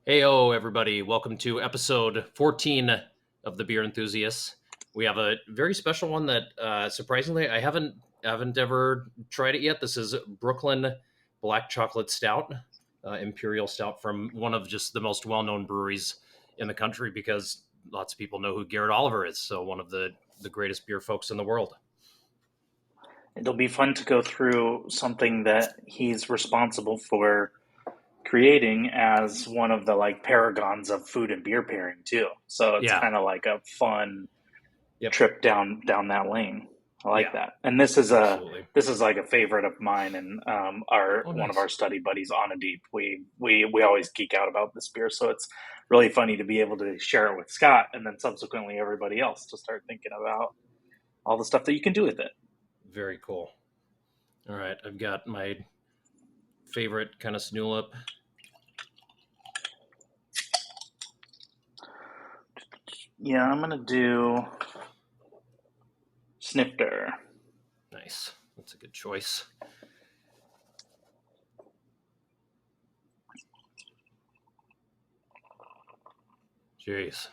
Heyo, everybody. Welcome to episode 14 of The Beer Enthusiasts. We have a very special one that, surprisingly, I haven't ever tried it yet. This is Brooklyn Black Chocolate Stout, Imperial Stout from one of just the most well-known breweries in the country because lots of people know who Garrett Oliver is, so one of the greatest beer folks in the world. It'll be fun to go through something that he's responsible for creating as one of the paragons of food and beer pairing too. So it's Yeah. kind of like a fun Yep. trip down that lane. I like Yeah. that. And this is Absolutely. like a favorite of mine and our Oh, one of nice. our study buddies, On a Deep. We always geek out about this beer, so it's really funny to be able to share it with Scott and then subsequently everybody else to start thinking about all the stuff that you can do with it. Very cool. All right, I've got my favorite kind of snulip. Yeah, I'm gonna do Snifter. Nice. That's a good choice. Jeez.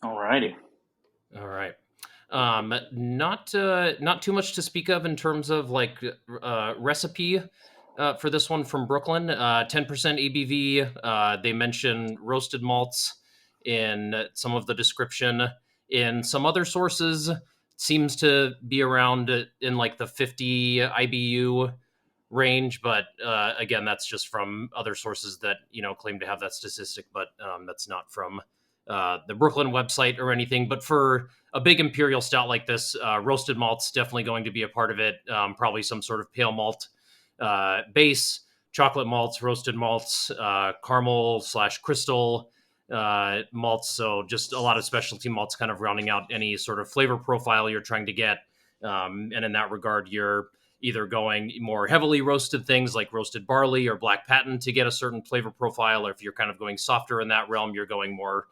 Alrighty. All right. Not too much to speak of in terms of recipe for this one from Brooklyn. 10% ABV. They mention roasted malts in some of the description. In some other sources, it seems to be around in like the 50 IBU range, but again, that's just from other sources that claim to have that statistic, but that's not from the Brooklyn website or anything. But for a big imperial stout like this, roasted malt's definitely going to be a part of it. Probably some sort of pale malt base, chocolate malts, roasted malts, caramel/crystal malts. So just a lot of specialty malts, kind of rounding out any sort of flavor profile you're trying to get. And in that regard, you're either going more heavily roasted things like roasted barley or black patent to get a certain flavor profile, or if you're kind of going softer in that realm, you're going more,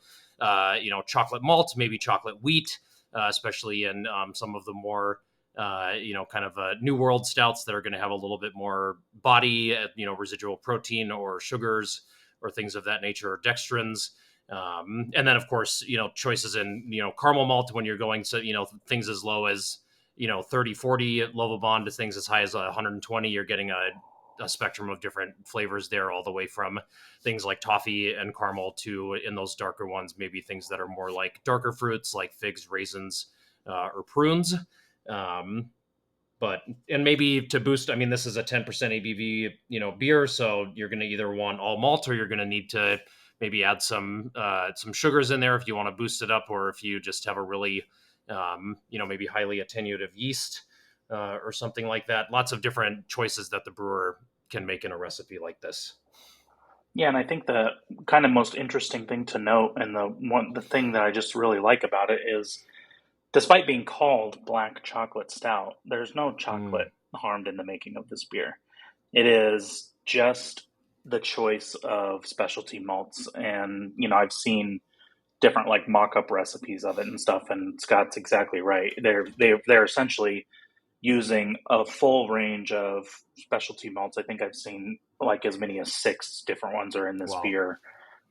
chocolate malt, maybe chocolate wheat, especially in some of the more, New World stouts that are going to have a little bit more body, residual protein or sugars or things of that nature, or dextrins. And then, of course, choices in, caramel malt when you're going to, things as low as 30, 40 at Lovabond to things as high as 120. You're getting a spectrum of different flavors there, all the way from things like toffee and caramel to, in those darker ones, maybe things that are more like darker fruits like figs, raisins, or prunes. And maybe to boost, I mean, this is a 10% ABV, beer, so you're going to either want all malt or you're going to need to maybe add some sugars in there if you want to boost it up, or if you just have a really maybe highly attenuative yeast or something like that. Lots of different choices that the brewer can make in a recipe like this. Yeah, and I think the kind of most interesting thing to note, and the thing that I just really like about it is, despite being called black chocolate stout, there's no Mm, chocolate harmed in the making of this beer. It is just the choice of specialty malts, and I've seen different mock-up recipes of it and stuff, and Scott's exactly right. They're essentially using a full range of specialty malts. I think I've seen as many as 6 different ones are in this wow. beer,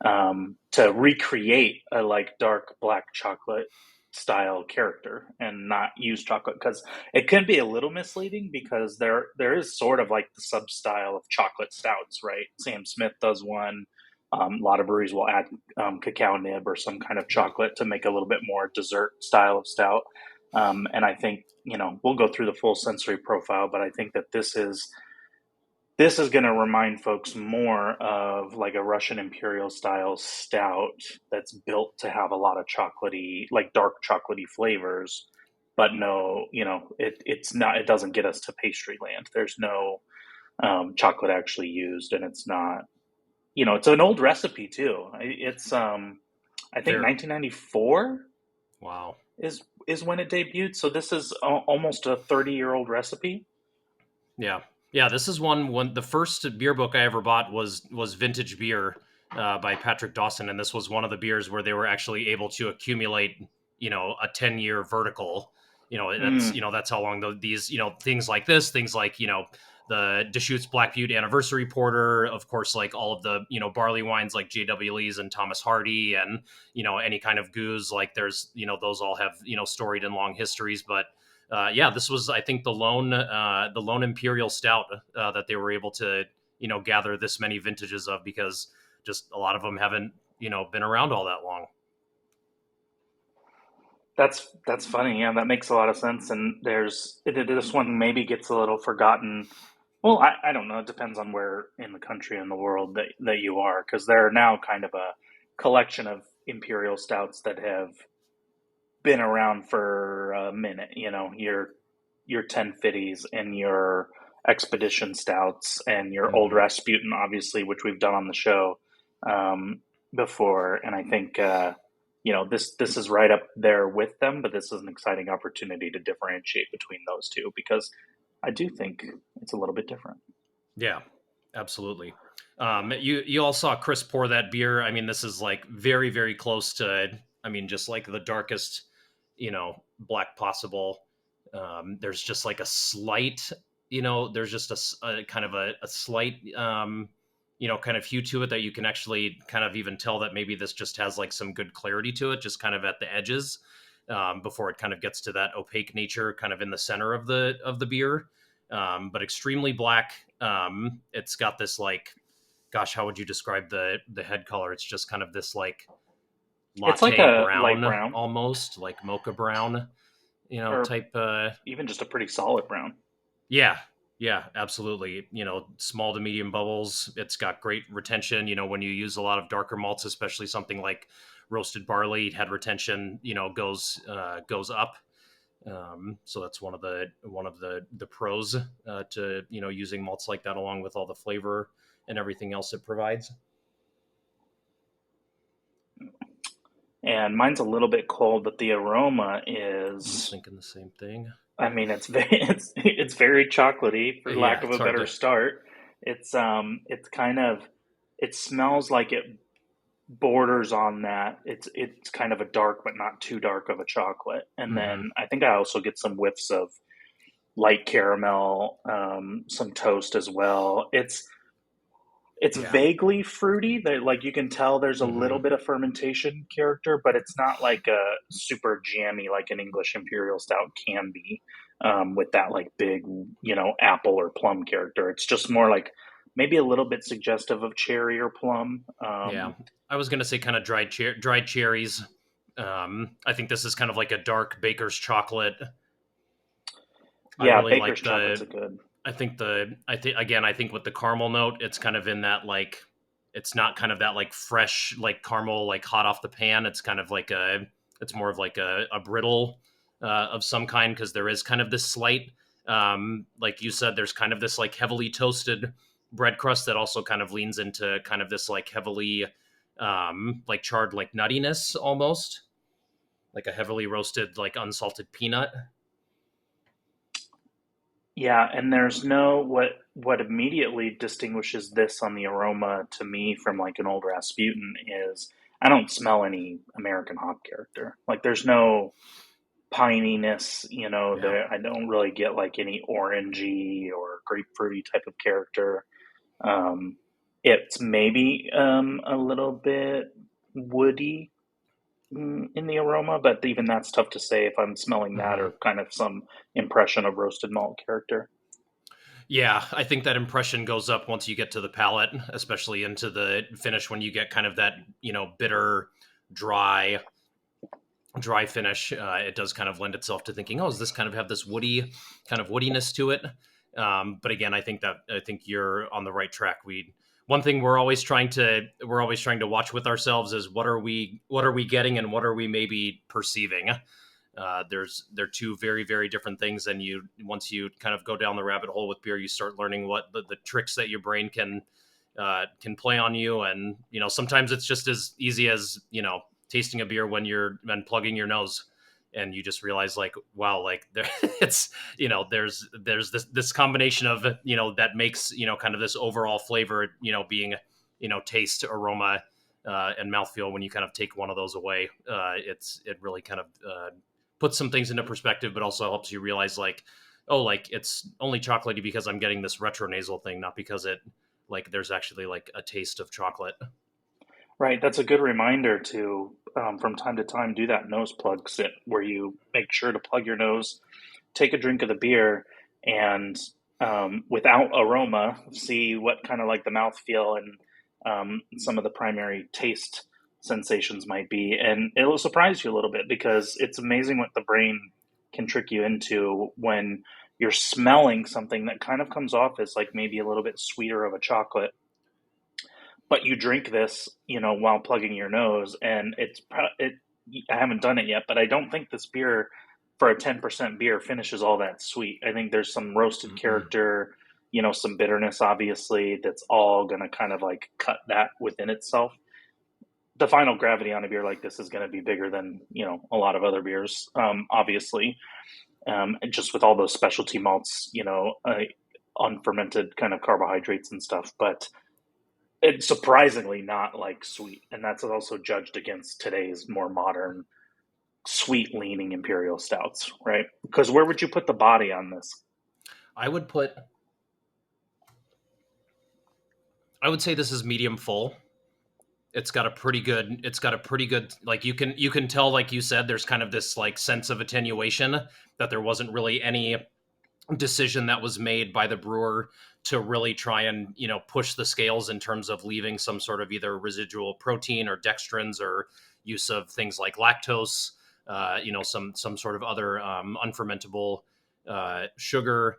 to recreate a dark black chocolate style character and not use chocolate, because it can be a little misleading, because there is sort of the sub style of chocolate stouts, right? Sam Smith does one. A lot of breweries will add cacao nib or some kind of chocolate to make a little bit more dessert style of stout. And I think, we'll go through the full sensory profile, but I think that this is going to remind folks more of a Russian imperial style stout that's built to have a lot of chocolatey, dark chocolatey flavors, but no, it's not. It doesn't get us to pastry land. There's no chocolate actually used, and it's not. It's an old recipe too. It's I think Fair. 1994 Wow. is when it debuted. So this is almost a 30-year-old recipe. Yeah. Yeah, this is one when the first beer book I ever bought was Vintage Beer by Patrick Dawson, and this was one of the beers where they were actually able to accumulate, a 10-year vertical. That's Mm, that's how long these things like this, things like the Deschutes Black Butte Anniversary Porter, of course, like all of the barley wines like J.W. Lee's and Thomas Hardy, and any kind of goose. Like there's those all have storied and long histories, but yeah, this was, I think, the lone imperial stout that they were able to gather this many vintages of, because just a lot of them haven't been around all that long. That's funny. Yeah, that makes a lot of sense. And this one maybe gets a little forgotten. Well, I don't know. It depends on where in the country and the world that you are, because there are now kind of a collection of imperial stouts that have been around for a minute. Your 1050s and your expedition stouts and your old Hmm. Rasputin, obviously, which we've done on the show um, before. And I think this is right up there with them, but this is an exciting opportunity to differentiate between those two, because I do think it's a little bit different. Yeah, absolutely. You all saw Chris pour that beer. I mean, this is like very, very close to, I mean, just like the darkest, black possible. There's just like a slight, there's just a kind of a slight, kind of hue to it that you can actually kind of even tell that maybe this just has like some good clarity to it, just kind of at the edges, before it kind of gets to that opaque nature, kind of in the center of the beer. But extremely black. It's got this like, gosh, how would you describe the head color? It's just kind of this like It's like latte a light brown, brown, almost like mocha brown, or type. even just a pretty solid brown. Yeah, yeah, absolutely. Small to medium bubbles. It's got great retention. When you use a lot of darker malts, especially something like roasted barley, head retention, goes up. So that's one of the pros to using malts like that, along with all the flavor and everything else it provides. And mine's a little bit cold, but the aroma I was is, thinking the same thing. I mean, it's very chocolatey, for Yeah, lack of it's a hard better to. start. It's kind of, it smells like it borders on that. It's kind of a dark but not too dark of a chocolate. And Hmm. then I think I also get some whiffs of light caramel, some toast as well. It's Yeah. vaguely fruity. That, like, you can tell there's a little Hmm. bit of fermentation character, but it's not like a super jammy like an English imperial stout can be, with that like big apple or plum character. It's just more like maybe a little bit suggestive of cherry or plum. Yeah. I was gonna say kind of dried cherries. I think this is kind of like a dark baker's chocolate. I Yeah, really baker's like chocolate's the a good. I think with the caramel note, it's kind of in that like, it's not kind of that like fresh like caramel like hot off the pan. It's kind of like it's more of like a brittle of some kind, because there is kind of this slight, like you said, there's kind of this like heavily toasted bread crust that also kind of leans into kind of this like heavily like charred like nuttiness, almost like a heavily roasted like unsalted peanut. Yeah, and there's no what immediately distinguishes this on the aroma to me from like an old Rasputin is I don't smell any American hop character. Like there's no pininess, Yeah. there I don't really get like any orangey or grapefruity type of character. Um, it's maybe a little bit woody, in the aroma, but even that's tough to say if I'm smelling that Hmm. or kind of some impression of roasted malt character. Yeah, I think that impression goes up once you get to the palate, especially into the finish, when you get kind of that, bitter, dry, dry finish. It does kind of lend itself to thinking, oh, does this kind of have this woody kind of woodiness to it? But again, I think you're on the right track. One thing we're always trying to watch with ourselves is what are we getting and what are we maybe perceiving. They're two very, very different things, and you once you kind of go down the rabbit hole with beer, you start learning what the tricks that your brain can play on you. And sometimes it's just as easy as tasting a beer when you're plugging your nose, and you just realize like, wow, like there it's there's this combination of that makes kind of this overall flavor, being taste, aroma, and mouthfeel. When you kind of take one of those away, it really kind of puts some things into perspective, but also helps you realize like, oh, like it's only chocolatey because I'm getting this retronasal thing, not because it like there's actually like a taste of chocolate. Right, that's a good reminder to from time to time do that nose plug sit where you make sure to plug your nose, take a drink of the beer, and without aroma, see what kind of like the mouth feel and some of the primary taste sensations might be, and it will surprise you a little bit because it's amazing what the brain can trick you into when you're smelling something that kind of comes off as like maybe a little bit sweeter of a chocolate, but you drink this, while plugging your nose, and it. I haven't done it yet, but I don't think this beer, for a 10% beer, finishes all that sweet. I think there's some roasted Mm-mm. character, some bitterness, obviously, that's all gonna kind of like cut that within itself. The final gravity on a beer like this is going to be bigger than a lot of other beers, obviously, and just with all those specialty malts, unfermented kind of carbohydrates and stuff, but it's surprisingly not like sweet, and that's also judged against today's more modern sweet leaning imperial stouts, right? Because where would you put the body on this? I would put. I would say this is medium full. It's got a pretty good. It's got a pretty good. Like you can tell, like you said, there's kind of this like sense of attenuation that there wasn't really any decision that was made by the brewer to really try and push the scales in terms of leaving some sort of either residual protein or dextrins or use of things like lactose, some sort of other unfermentable sugar.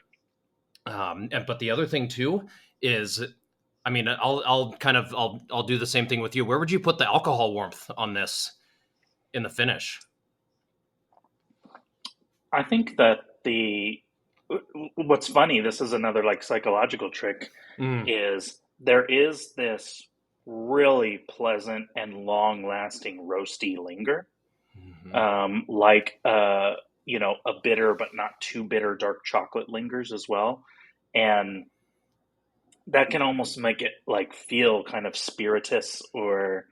And but the other thing too is, I mean, I'll do the same thing with you. Where would you put the alcohol warmth on this in the finish? I think that the what's funny, this is another like psychological trick, Mm. is there is this really pleasant and long lasting roasty linger, Hmm. like a bitter but not too bitter dark chocolate lingers as well, and that can almost make it like feel kind of spirituous, or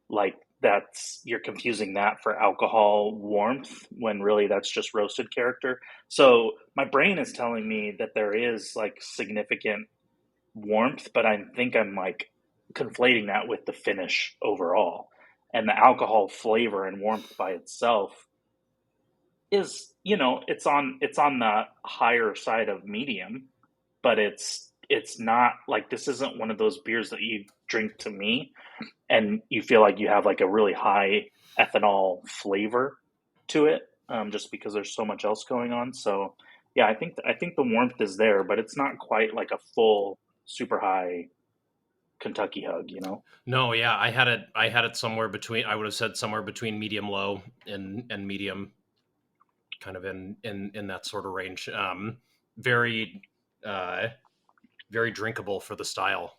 like that's you're confusing that for alcohol warmth when really that's just roasted character. So my brain is telling me that there is like significant warmth, but I think I'm like conflating that with the finish overall. And the alcohol flavor and warmth by itself is, it's on the higher side of medium, but it's not like, this isn't one of those beers that you drink to me and you feel like you have like a really high ethanol flavor to it, just because there's so much else going on. So yeah, I think the warmth is there, but it's not quite like a full super high Kentucky hug. No, yeah, I had it somewhere between. I would have said somewhere between medium low and medium, kind of in that sort of range. Very uh, very drinkable for the style.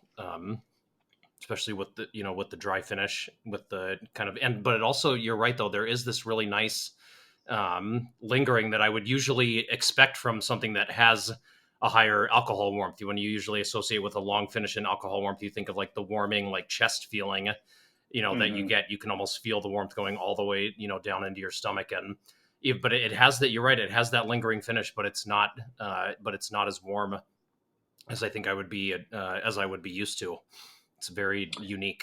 Especially with the dry finish, with the kind of, and but it also, you're right though, there is this really nice lingering that I would usually expect from something that has a higher alcohol warmth. When you usually associate with a long finish and alcohol warmth, you think of like the warming, like chest feeling, that you Hmm. get. You can almost feel the warmth going all the way, down into your stomach. And but it has that. You're right. It has that lingering finish, but it's not. But it's not as warm as I think I would be, as I would be used to. It's very unique.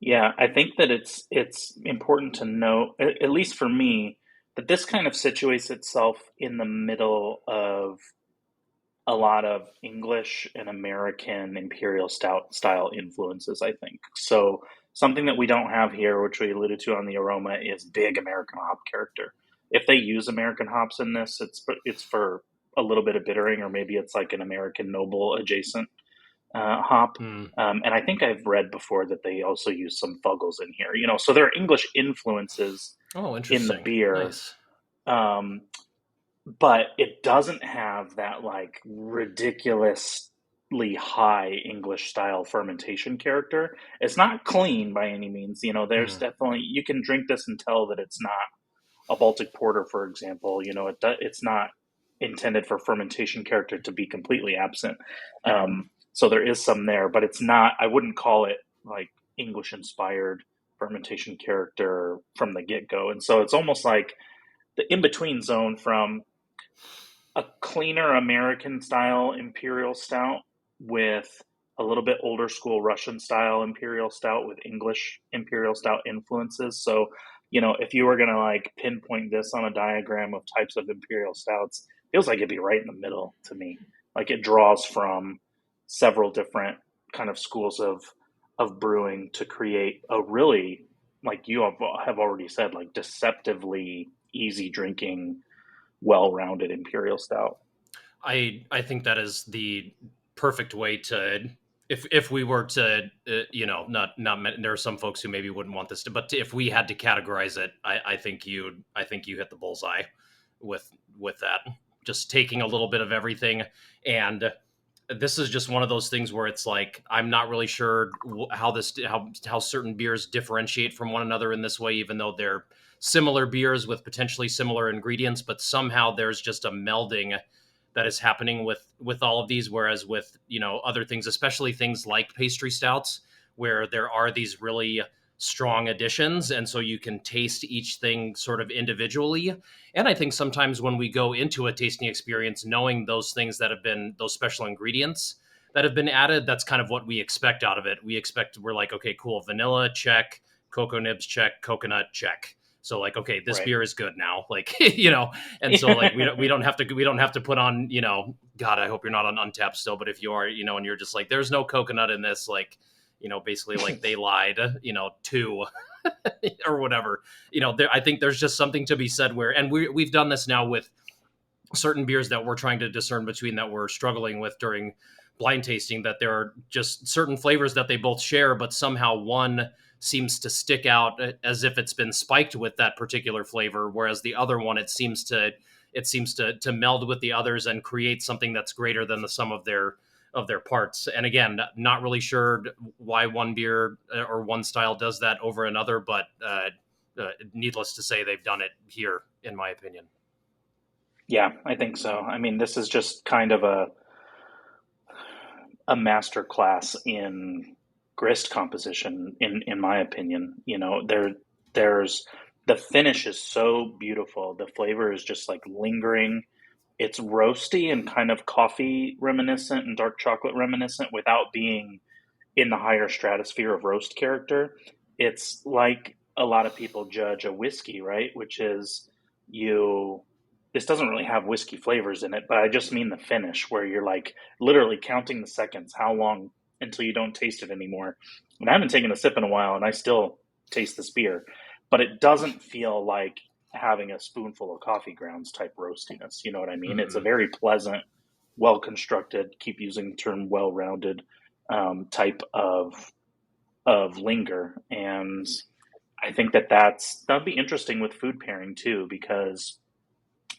Yeah, I think that it's important to know, at least for me, that this kind of situates itself in the middle of a lot of English and American imperial stout style influences, I think. So something that we don't have here, which we alluded to on the aroma, is big American hop character. If they use American hops in this, it's for a little bit of bittering, or maybe it's like an American noble adjacent hop. Mm. And I think I've read before that they also use some Fuggles in here. So there are English influences Oh, in the interesting. beer, Nice. um, but it doesn't have that like ridiculously high English style fermentation character. It's not clean by any means. There's Mm. definitely, you can drink this and tell that it's not a Baltic porter, for example. It's not intended for fermentation character to be completely absent. So there is some there, but it's not. I wouldn't call it like English inspired fermentation character from the get go. And so it's almost like the in between zone from a cleaner American style imperial stout with a little bit older school Russian style imperial stout with English imperial stout influences. So, if you were going to like pinpoint this on a diagram of types of imperial stouts, feels like it'd be right in the middle to me. Like it draws from several different kind of schools of brewing to create a really, like you have already said, like deceptively easy drinking, well-rounded imperial stout. I think that is the perfect way to, if we were to not there are some folks who maybe wouldn't want this to, but if we had to categorize it, I think you hit the bullseye with that, just taking a little bit of everything. And this is just one of those things where it's like I'm not really sure how certain beers differentiate from one another in this way, even though they're similar beers with potentially similar ingredients, but somehow there's just a melding that is happening with all of these. Whereas with other things, especially things like pastry stouts, where there are these really strong additions, and so you can taste each thing sort of individually. And I think sometimes when we go into a tasting experience knowing those things that have been those special ingredients that have been added, that's kind of what we expect out of it. We're like, okay, cool, vanilla check, cocoa nibs check, coconut check. So like, okay, this Right. beer is good now, like and so like we don't have to put on God, I hope you're not on Untapped still, but if you are, and you're just like, there's no coconut in this, like basically like they lied, too, or whatever. I think there's just something to be said where, and we've done this now with certain beers that we're trying to discern between that we're struggling with during blind tasting, that there are just certain flavors that they both share, but somehow one seems to stick out as if it's been spiked with that particular flavor, whereas the other one it seems to meld with the others and create something that's greater than the sum of their parts. And again, not really sure why one beer or one style does that over another, but needless to say, they've done it here, in my opinion. Yeah, I think so. I mean, this is just kind of a master class in grist composition, in my opinion. There's the finish is so beautiful. The flavor is just like lingering. It's roasty and kind of coffee reminiscent and dark chocolate reminiscent without being in the higher stratosphere of roast character. It's like a lot of people judge a whiskey, right? Which is you, this doesn't really have whiskey flavors in it, but I just mean the finish where you're like literally counting the seconds, how long until you don't taste it anymore. And I haven't taken a sip in a while and I still taste this beer, but it doesn't feel like having a spoonful of coffee grounds type roastiness. You know what I mean? It's a Mm-hmm. very pleasant, well constructed, keep using the term well rounded type of linger. And I think that'd be interesting with food pairing too, because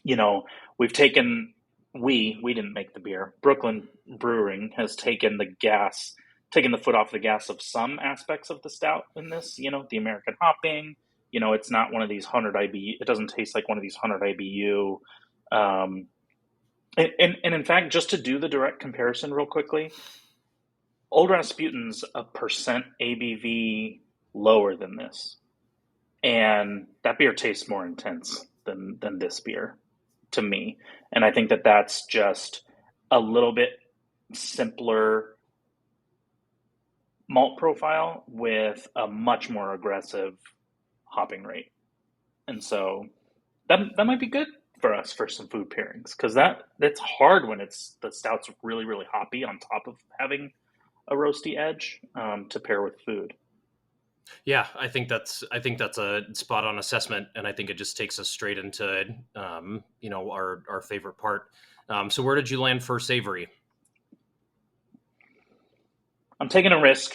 you know we've taken we didn't make the beer. Brooklyn Brewing has taken the foot off the gas of some aspects of the stout in this. The American hopping. It's not one of these 100 IBU. It doesn't taste like one of these 100 IBU. Um, and in fact, just to do the direct comparison real quickly, Old Rasputin's a percent ABV lower than this, and that beer tastes more intense than this beer to me. And I think that's just a little bit simpler malt profile with a much more aggressive hopping rate. And so that might be good for us for some food pairings, because that's hard when the stout's really really hoppy on top of having a roasty edge, to pair with food. Yeah, I think that's a spot on assessment, and I think it just takes us straight into our favorite part. So where did you land for savory? I'm taking a risk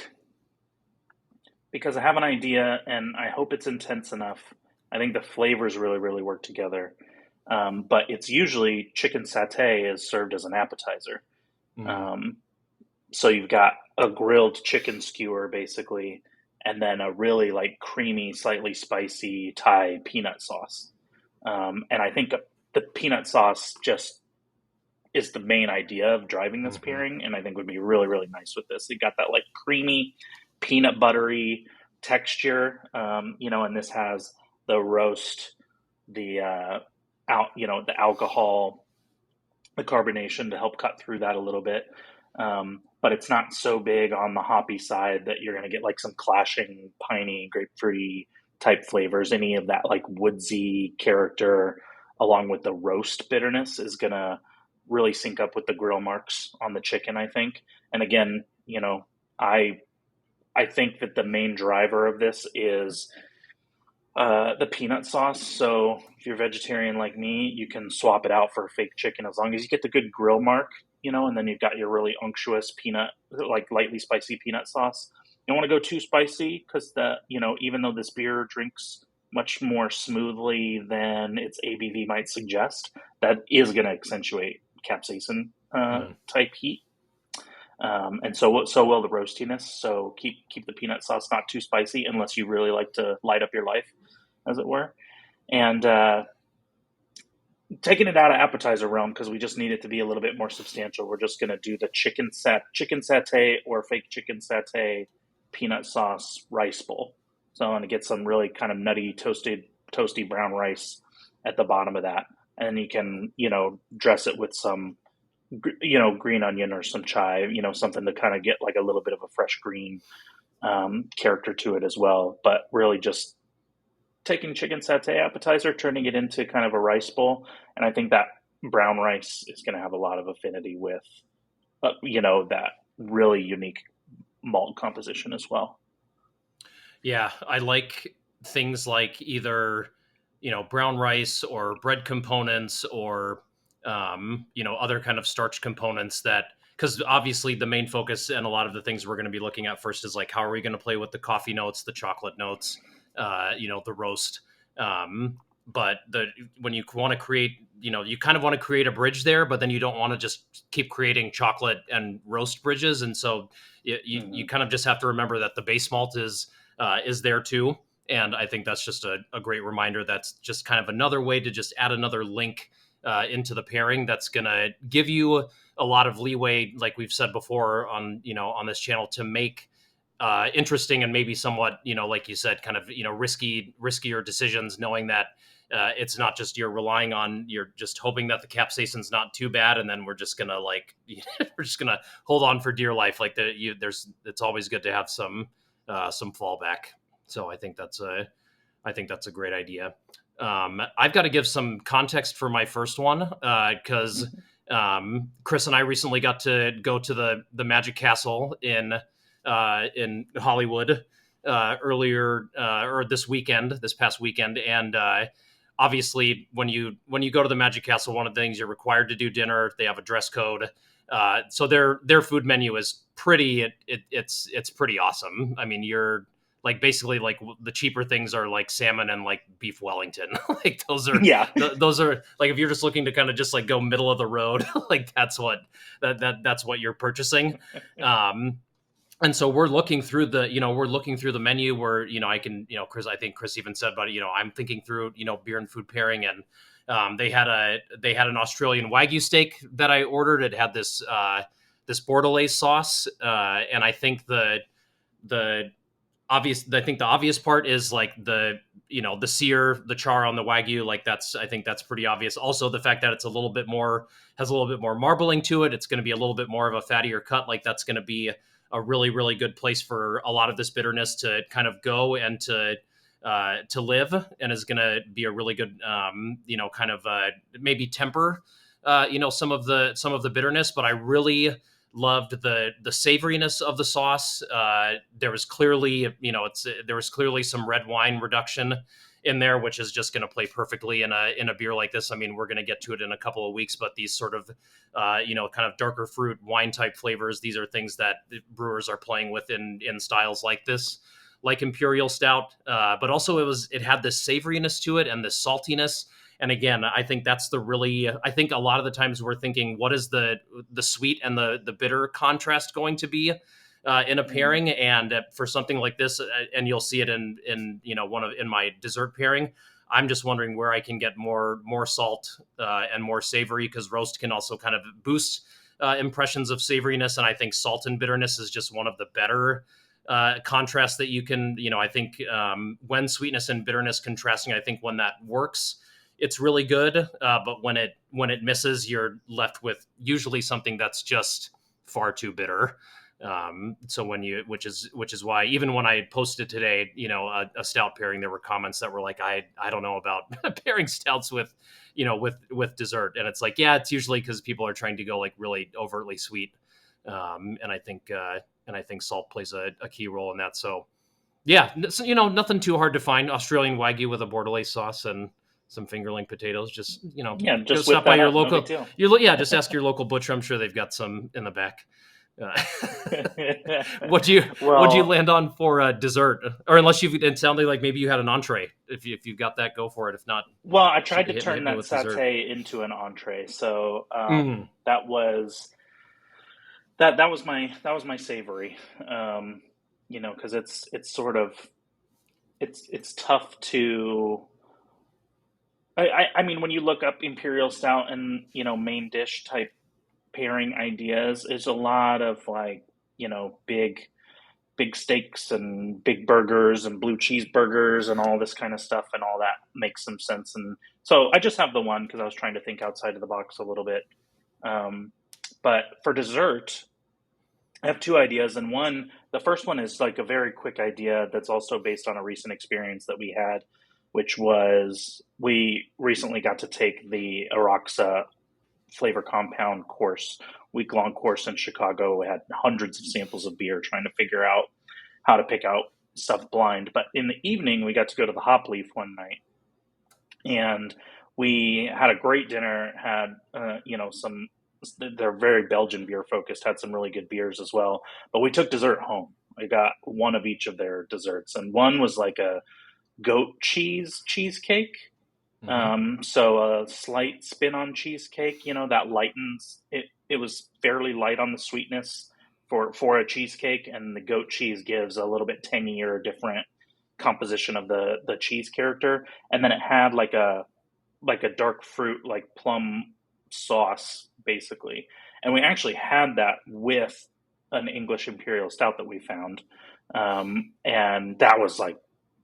because I have an idea and I hope it's intense enough. I think the flavors really, really work together. But it's usually chicken satay is served as an appetizer. Mm-hmm. Um, so you've got a grilled chicken skewer basically, and then a really like creamy, slightly spicy Thai peanut sauce. And I think the peanut sauce just is the main idea of driving this Mm-hmm. pairing, and I think would be really, really nice with this. You got that like creamy, peanut buttery texture, and this has the roast, the the alcohol, the carbonation to help cut through that a little bit. But it's not so big on the hoppy side that you're going to get like some clashing piney, grapefruity type flavors. Any of that like woodsy character, along with the roast bitterness, is going to really sync up with the grill marks on the chicken, I think. And again, I I think that the main driver of this is the peanut sauce. So if you're vegetarian like me, you can swap it out for fake chicken as long as you get the good grill mark, and then you've got your really unctuous peanut, like lightly spicy peanut sauce. You don't want to go too spicy because even though this beer drinks much more smoothly than its ABV might suggest, that is going to accentuate capsaicin Mm. type heat. And so will the roastiness. So keep the peanut sauce not too spicy unless you really like to light up your life, as it were. And taking it out of appetizer realm because we just need it to be a little bit more substantial. We're just going to do the chicken satay or fake chicken satay peanut sauce rice bowl. So I'm going to get some really kind of nutty toasty brown rice at the bottom of that, and then you can dress it with some green onion or some chive, something to kind of get like a little bit of a fresh green character to it as well. But really just taking chicken satay appetizer, turning it into kind of a rice bowl. And I think that brown rice is going to have a lot of affinity with, that really unique malt composition as well. Yeah, I like things like either, brown rice or bread components or, other kind of starch components that, because obviously the main focus and a lot of the things we're going to be looking at first is like, how are we going to play with the coffee notes, the chocolate notes, the roast. But when you want to create, you kind of want to create a bridge there, but then you don't want to just keep creating chocolate and roast bridges. And so you kind of just have to remember that the base malt is there too. And I think that's just a great reminder. That's just kind of another way to just add another link into the pairing. That's going to give you a lot of leeway, like we've said before on this channel, to make interesting and maybe somewhat, like you said, kind of, riskier decisions, knowing that it's not just you're just hoping that the capsaicin's not too bad, and then we're just gonna we're just gonna hold on for dear life. Like it's always good to have some fallback. So I think that's a great idea. I've got to give some context for my first one because Chris and I recently got to go to the Magic Castle in Hollywood earlier or this past weekend, and obviously when you go to the Magic Castle, one of the things you're required to do dinner. They have a dress code. So their food menu is it's pretty awesome. I mean, you're like basically like the cheaper things are like salmon and like beef Wellington. Like Yeah. those are like, if you're just looking to kind of just like go middle of the road, like that's what you're purchasing. And so we're looking through the menu where, I think Chris even said, but, I'm thinking through, beer and food pairing, and they had an Australian Wagyu steak that I ordered. It had this Bordelaise sauce. And I think the the obvious part is like the char on the Wagyu. Like I think that's pretty obvious. Also the fact that it's has a little bit more marbling to it. It's going to be a little bit more of a fattier cut. Like that's going to be a really, really good place for a lot of this bitterness to kind of go and to live, and is going to be a really good, kind of maybe temper, some of the bitterness. But I really loved the savoriness of the sauce. There was clearly, some red wine reduction in there, which is just going to play perfectly in a beer like this. I mean, we're going to get to it in a couple of weeks, but these sort of, kind of darker fruit wine type flavors, these are things that brewers are playing with in styles like this, like Imperial Stout. But also it had this savoriness to it and this saltiness. And again, I think I think a lot of the times we're thinking, what is the sweet and the bitter contrast going to be in a pairing? And for something like this, and you'll see it in in my dessert pairing, I'm just wondering where I can get more salt and more savory, because roast can also kind of boost impressions of savoriness. And I think salt and bitterness is just one of the better contrasts that you can, I think when sweetness and bitterness contrasting, I think when that works, it's really good. But when it misses, you're left with usually something that's just far too bitter. So when you, which is why even when I posted today, a stout pairing, there were comments that were like, I don't know about pairing stouts with, with dessert, and it's like, yeah, it's usually because people are trying to go like really overtly sweet, and I think salt plays a key role in that. So yeah, so, nothing too hard to find. Australian Wagyu with a Bordelaise sauce and some fingerling potatoes. Just Yeah, go just whip stop by that your up. No big local. deal. Yeah, just ask your local butcher. I'm sure they've got some in the back. Uh, what you Well, land on for dessert? Or unless it sounded like maybe you had an entree. If you've got that, go for it. If not, I tried to turn hit me that with dessert. satay into an entree. So Mm. that was that was my savory. Because it's sort of it's tough to. I mean, when you look up imperial stout and main dish type pairing ideas, there's a lot of like big steaks and big burgers and blue cheeseburgers and all this kind of stuff, and all that makes some sense. And so I just have the one because I was trying to think outside of the box a little bit. Um, but for dessert, I have two ideas, and the first one is like a very quick idea that's also based on a recent experience that we had, which was we recently got to take the Aroxa flavor compound course, week long course in Chicago. We had hundreds of samples of beer trying to figure out how to pick out stuff blind. But in the evening, we got to go to the Hop Leaf one night, and we had a great dinner. Had some. They're very Belgian beer focused. Had some really good beers as well. But we took dessert home. I got one of each of their desserts, and one was like a goat cheesecake. Mm-hmm. So a slight spin on cheesecake, that lightens it. It was fairly light on the sweetness for a cheesecake, and the goat cheese gives a little bit tangier, different composition of the cheese character. And then it had like a dark fruit, like plum sauce, basically. And we actually had that with an English Imperial Stout that we found, and that was like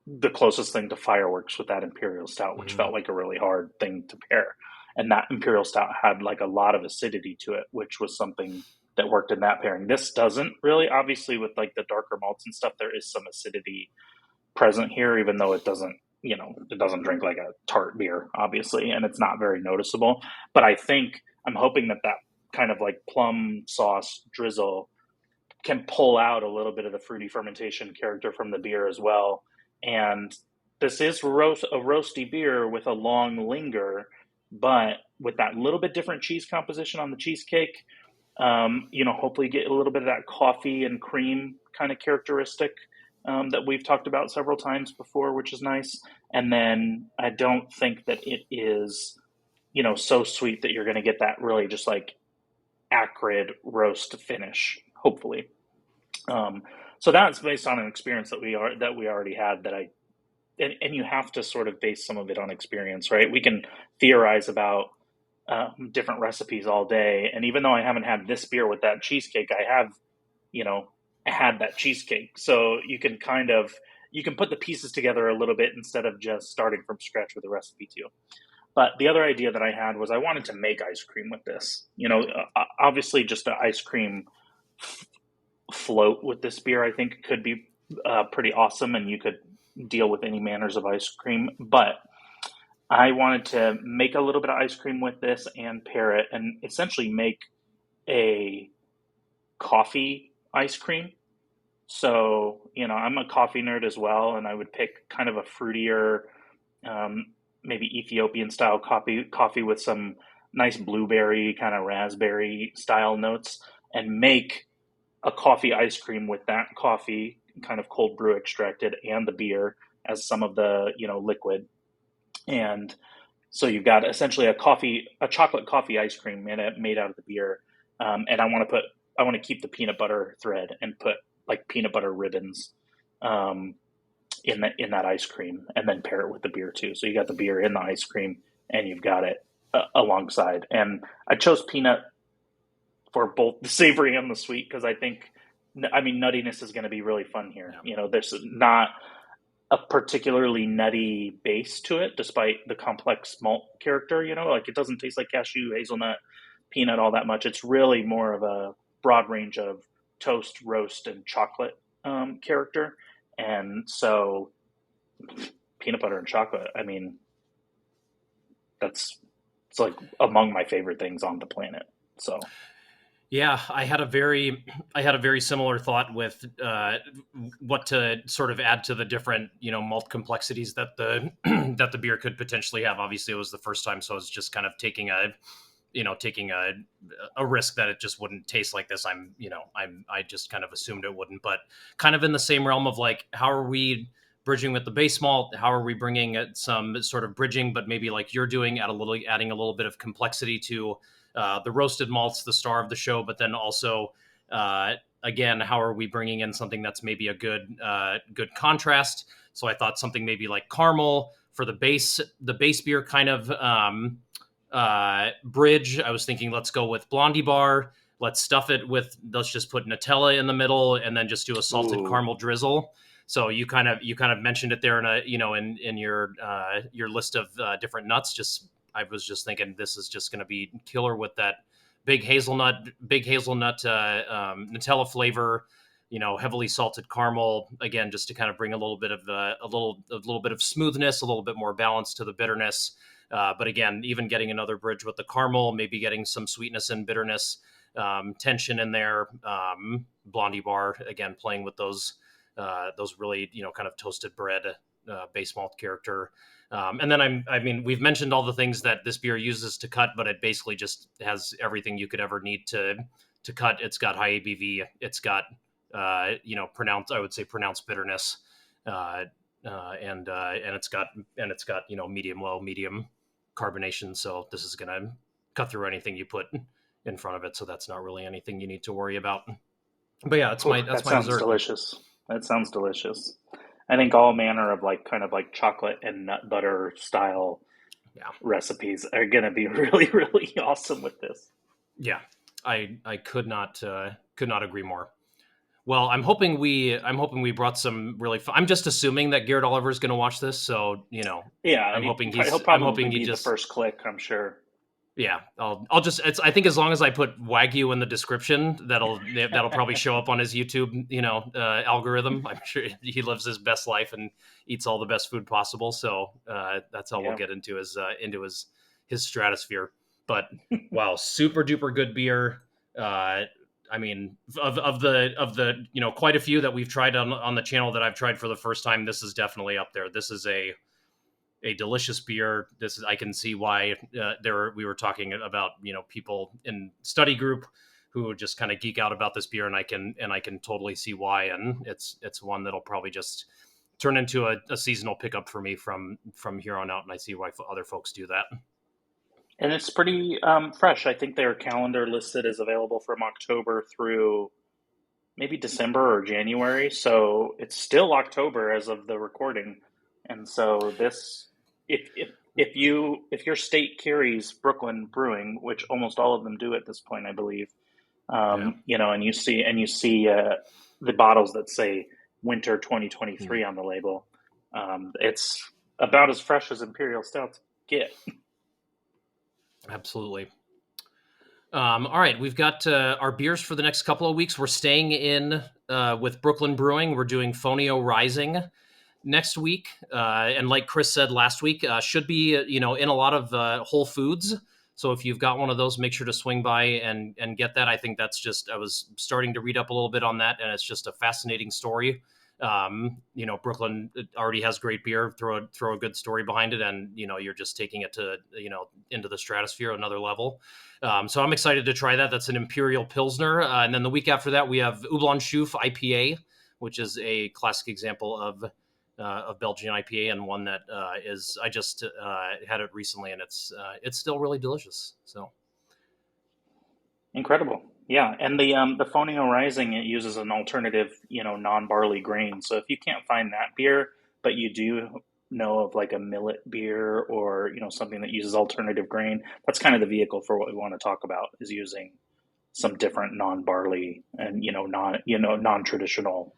the closest thing to fireworks with that Imperial Stout, which Mm-hmm. felt like a really hard thing to pair. And that Imperial Stout had like a lot of acidity to it, which was something that worked in that pairing. This doesn't really, obviously, with like the darker malts and stuff, there is some acidity present here, even though it doesn't drink like a tart beer, obviously, and it's not very noticeable. But I'm hoping that kind of like plum sauce drizzle can pull out a little bit of the fruity fermentation character from the beer as well. And this is a roasty beer with a long linger, but with that little bit different cheese composition on the cheesecake, hopefully get a little bit of that coffee and cream kind of characteristic that we've talked about several times before, which is nice. And then I don't think that it is, so sweet that you're going to get that really just like acrid roast finish, hopefully. Um, so that's based on an experience that we already had that and you have to sort of base some of it on experience, right? We can theorize about different recipes all day, and even though I haven't had this beer with that cheesecake, I have, you know, had that cheesecake. So you can put the pieces together a little bit instead of just starting from scratch with a recipe too. But the other idea that I had was I wanted to make ice cream with this. Obviously, just an ice cream float with this beer, I think, could be pretty awesome, and you could deal with any manners of ice cream. But I wanted to make a little bit of ice cream with this and pair it, and essentially make a coffee ice cream. So, I'm a coffee nerd as well, and I would pick kind of a fruitier, um, maybe Ethiopian style coffee with some nice blueberry, kind of raspberry style notes, and make a coffee ice cream with that coffee, kind of cold brew extracted, and the beer as some of the, liquid. And so you've got essentially a chocolate coffee ice cream made out of the beer. And I want to keep the peanut butter thread and put like peanut butter ribbons, um, in that ice cream, and then pair it with the beer too. So you got the beer in the ice cream, and you've got it alongside. And I chose peanut for both the savory and the sweet because I think, I mean, nuttiness is going to be really fun here. Yeah. There's not a particularly nutty base to it, despite the complex malt character. Like it doesn't taste like cashew, hazelnut, peanut all that much. It's really more of a broad range of toast, roast, and chocolate character. And so, peanut butter and chocolate. I mean, that's it's like among my favorite things on the planet. So Yeah, I had a very similar thought with what to sort of add to the different, malt complexities that the that the beer could potentially have. Obviously, it was the first time, so I was just kind of taking a risk that it just wouldn't taste like this. I just kind of assumed it wouldn't, but kind of in the same realm of like, how are we bridging with the base malt? How are we bringing some sort of bridging, but maybe like you're doing, adding a little bit of complexity to the roasted malts, the star of the show, but then also, again, how are we bringing in something that's maybe a good contrast? So I thought something maybe like caramel for the base beer kind of bridge. I was thinking, let's go with Blondie Bar. Let's just put Nutella in the middle and then just do a salted ooh, caramel drizzle. So you kind of mentioned it there in your list of different nuts. Just I was just thinking this is just going to be killer with that big hazelnut Nutella flavor. Heavily salted caramel again, just to kind of bring a little bit of a little bit of smoothness, a little bit more balance to the bitterness. But again, even getting another bridge with the caramel, maybe getting some sweetness and bitterness, tension in there. Blondie Bar again, playing with those really kind of toasted bread base malt character. And then I mean, we've mentioned all the things that this beer uses to cut, but it basically just has everything you could ever need to cut. It's got high ABV. It's got I would say pronounced bitterness, and it's got medium low, medium carbonation. So this is gonna cut through anything you put in front of it. So that's not really anything you need to worry about. But yeah, ooh, that's that my sounds dessert. delicious. That sounds delicious. I think all manner of like kind of like chocolate and nut butter style Yeah. recipes are gonna be really, really awesome with this. Yeah, I could not agree more. Well, I'm hoping we brought some really. I'm just assuming that Garrett Oliver is going to watch this, so Yeah, he'll I'm probably hoping he be the just first click, I'm sure. yeah. I'll just I think as long as I put Wagyu in the description, that'll probably show up on his YouTube algorithm. I'm sure he lives his best life and eats all the best food possible. So that's how we'll Yeah. get into his stratosphere. But wow, super duper good beer. I mean, of the quite a few that we've tried on the channel that I've tried for the first time, this is definitely up there. This is a delicious beer. This is I can see why we were talking about people in study group who just kind of geek out about this beer, and I can totally see why. And it's one that'll probably just turn into a seasonal pickup for me from here on out, and I see why other folks do that. And it's pretty fresh. I think their calendar listed is available from October through maybe December or January. So it's still October as of the recording. And so this, if your state carries Brooklyn Brewing, which almost all of them do at this point, I believe, Yeah. and you see the bottles that say Winter Mm, 2023 on the label, it's about as fresh as Imperial Stouts get. absolutely. All right, we've got our beers for the next couple of weeks. We're staying in with Brooklyn Brewing. We're doing Fonio Rising next week, and like Chris said last week, should be in a lot of Whole Foods. So if you've got one of those, make sure to swing by and get that. I think that's just I was starting to read up a little bit on that, and it's just a fascinating story. Brooklyn already has great beer. Throw a good story behind it, and you're just taking it to into the stratosphere, another level. So I'm excited to try that. That's an Imperial Pilsner, and then the week after that we have Oublon Chouf IPA, which is a classic example of Belgian IPA, and one that is I just had it recently, and it's still really delicious. So Incredible. Yeah, and the Fonio Rising, it uses an alternative, non-barley grain. So if you can't find that beer, but you do know of like a millet beer or, something that uses alternative grain, that's kind of the vehicle for what we want to talk about is using some different non-barley and, non-traditional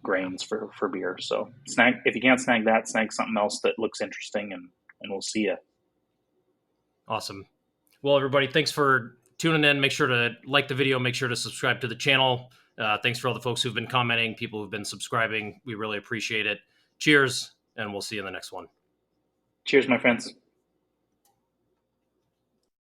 grains for beer. So snag, if you can't snag that, snag something else that looks interesting, and we'll see you. Awesome. Well, everybody, thanks for tuning in. Make sure to like the video. Make sure to subscribe to the channel. Thanks for all the folks who've been commenting, people who've been subscribing. We really appreciate it. Cheers, and we'll see you in the next one. Cheers, my friends.